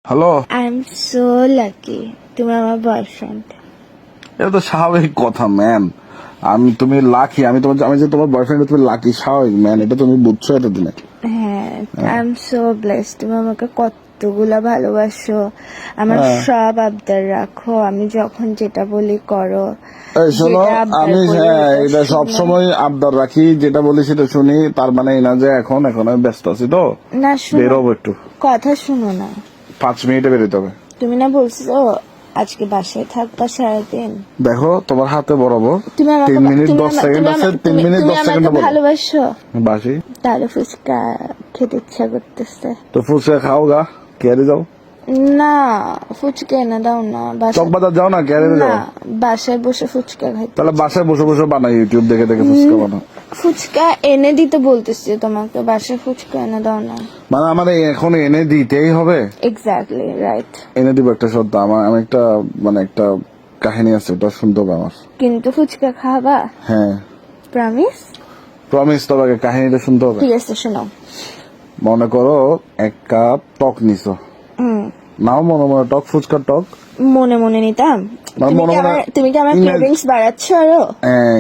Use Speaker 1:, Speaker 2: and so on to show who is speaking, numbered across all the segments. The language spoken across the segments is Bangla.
Speaker 1: Hello.
Speaker 2: I am so lucky তুমি আমার বয়ফ্রেন্ড।
Speaker 1: এটা তো স্বাভাবিক কথা ম্যান। তুমি লাকি, আমি যে তোমার বয়ফ্রেন্ড, তুমি লাকি, স্বাভাবিক ম্যান। এটা তুমি বুঝছো এতদিনে?
Speaker 2: হ্যাঁ, আই এম সো ব্লেসড। তুমি আমাকে কতগুলা ভালোবাসো, আমার সব আবদার রাখো, আমি যখন যেটা বলি করো।
Speaker 1: এই শোনো,
Speaker 2: যেটা আবদার
Speaker 1: আমি
Speaker 2: করি
Speaker 1: এটা
Speaker 2: ওটা
Speaker 1: সবসময় আবদার রাখি, যেটা বলি সেটা শুনি। তার মানে এই না যে এখন আমি ব্যস্ত আছি, তো
Speaker 2: না শুনো,
Speaker 1: বেরোবো একটু।
Speaker 2: কথা শুনো না।
Speaker 1: 5 মিনিটে বেরোতে হবে।
Speaker 2: তুমি না বলছো আজকে বাসায় থাকবা সারাদিন?
Speaker 1: দেখো তোমার হাতে বরাবর।
Speaker 2: তুমি
Speaker 1: 3 মিনিট 10 সেকেন্ড আছে। 3 মিনিট 10 সেকেন্ড
Speaker 2: আমাকে ভালোবাসো?
Speaker 1: বাসি।
Speaker 2: তাহলে ফুচকা খেতে ইচ্ছা করতেছে।
Speaker 1: তো ফুচকা খাও গা, কেয়ারে যাও।
Speaker 2: না, ফুচকা এনে দাও না।
Speaker 1: চকবাজার যাও না, কেয়ারে যাও।
Speaker 2: না, বাসায় বসে ফুচকা খাইতে।
Speaker 1: তাহলে বাসায় বসে বসে বানাই, ইউটিউব দেখে দেখে ফুচকা বানাও।
Speaker 2: ফুচকা এনে দিতে বলতেছি তোমাকে, বাসায় ফুচকা এনে দাও না।
Speaker 1: মানে আমার এখন এনে দিতেই হবে?
Speaker 2: Exactly right.
Speaker 1: এনে দিব একটা সত্য। আমি একটা একটা কাহিনী আছে, ওটা শুনতে হবে আমার।
Speaker 2: কিন্তু ফুচকা খাবা?
Speaker 1: হ্যাঁ
Speaker 2: প্রমিস?
Speaker 1: প্রমিস। তবে কাহিনীটা শুনতে হবে।
Speaker 2: ঠিক আছে, শোনাও।
Speaker 1: মনে করো 1 কাপ টক নিছো। নাও মনে মনে টক, ফুচকার টক।
Speaker 2: মনে মনে নিতাম? তুমি কি আমার ক্রেভিংস বাড়াচ্ছ আরো?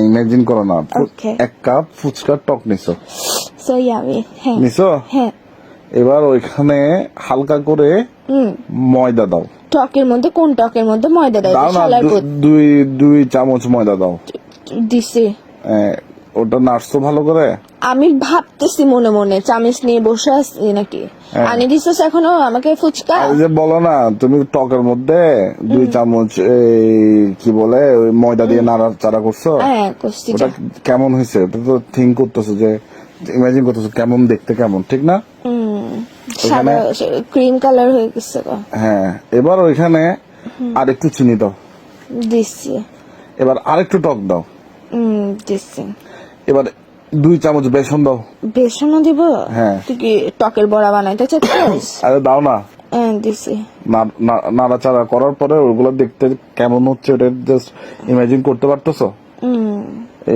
Speaker 1: ইমাজিন করো না।
Speaker 2: Okay.
Speaker 1: 1 কাপ ফুচকার টক নিছো।
Speaker 2: So yummy. হ্যাঁ
Speaker 1: নিছো?
Speaker 2: হ্যাঁ।
Speaker 1: এবার ওইখানে হালকা করে ময়দা দাও।
Speaker 2: টকের মধ্যে? কোন টকের মধ্যে ময়দা দাও?
Speaker 1: দাও না,
Speaker 2: শালার পুত।
Speaker 1: 2 চামচ ময়দা দাও।
Speaker 2: দিছি।
Speaker 1: ওটা নাড়ছো ভালো করে।
Speaker 2: আমি ভাবতেছি মনে মনে চামিচ নিয়ে বসে আছি নাকি। আনি দিছিস এখনো আমাকে ফুচকা?
Speaker 1: আর যে বলো না, তুমি টকের মধ্যে 2 চামচ কি বলে ওই ময়দা দিয়ে নাড়াচাড়া করছো।
Speaker 2: হ্যাঁ করছি।
Speaker 1: ওটা কেমন হয়েছে? ওটা তো থিঙ্ক করতেছো, যে ইমাজিন করতেছো কেমন দেখতে, কেমন, ঠিক না?
Speaker 2: সাদা ক্রিম কালার হয়ে গেছে।
Speaker 1: হ্যাঁ, এবার ওইখানে আরেকটু চিনি দাও।
Speaker 2: দিছি।
Speaker 1: এবার আরেকটু টক দাও।
Speaker 2: দিছি।
Speaker 1: এবার 2 চামচ বেসন দাও।
Speaker 2: বেসনও দিব?
Speaker 1: হ্যাঁ।
Speaker 2: তুই কি টকের বড়া বানাইতে চাচ্ছিস?
Speaker 1: আরে দাও না।
Speaker 2: দিছি।
Speaker 1: নাড়াচাড়া করার পরে ওগুলো দেখতে কেমন হচ্ছে, ওটা জাস্ট ইমাজিন করতে পারতেছো?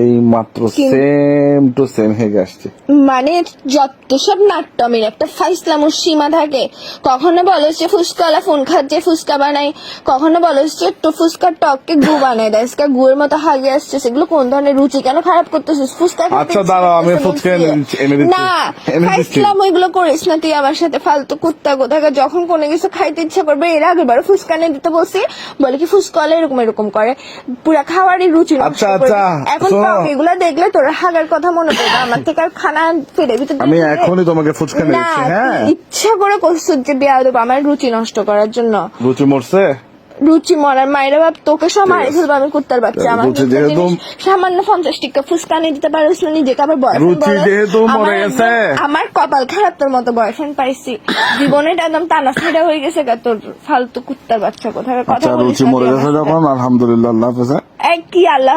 Speaker 1: এই মাত্র সেম টু সেম হেগে আসছে।
Speaker 2: মানে যত সব নাট্যমের একটা ফাইসলামুর সীমা থাকে। কখনো বলো যে ফুচকাওয়ালা ফোন খাচ্ছে ফুচকা বানাই, কখনো বলো যে ফুচকার টককে গু বানাই দেয়, গুয়ের মতো হাগে আসছে। সেগুলো কোন ধরনের রুচি? কেন খারাপ করতেছিস? ফুচকা
Speaker 1: আচ্ছা দাঁড়াও, আমি ফুচকা এনে দিচ্ছি।
Speaker 2: না, ফাইসলাম ওইগুলো করিস না তুই আমার সাথে, ফালতু কুত্তা কোথাকা। যখন কোনো কিছু খাইতে ইচ্ছা করবে, এর আগে বারো ফুচকা এনে দিতে বলছি, বলে কি ফুচকাওয়ালা এরকম করে, পুরা খাওয়ারই রুচি নষ্ট করে। এখন এগুলা দেখলে তোর হাগার কথা মনে পড়বে আমার থেকে, আর খানা ফেলে ভিতরে।
Speaker 1: আমি এখনই তোমাকে ফুচকা এনে দিচ্ছি। হ্যাঁ,
Speaker 2: ইচ্ছা করে করছিস যে বিয়া দেবো আমার রুচি নষ্ট করার জন্য।
Speaker 1: রুচি মরছে?
Speaker 2: রুচি মরার মায়েরা বাপ, তোকে সব মারি ফেলবো আমি, কুত্তার বাচ্চা। আমার সামান্য 50 টাকা ফুচকা নিয়ে দিতে পারিস না নিজেকে, আবার আমার কপাল খারাপ তোর মতো বয়ফ্রেন্ড পাইছি। জীবনে একদম টানা ছেড়া হয়ে গেছে তোর, ফালতু কুত্তার বাচ্চা কোথায় কথা বলিস।
Speaker 1: রুচি মরে গেছে যখন, আলহামদুলিল্লাহ, আল্লাহ হাফেজ।
Speaker 2: কি আল্লাহ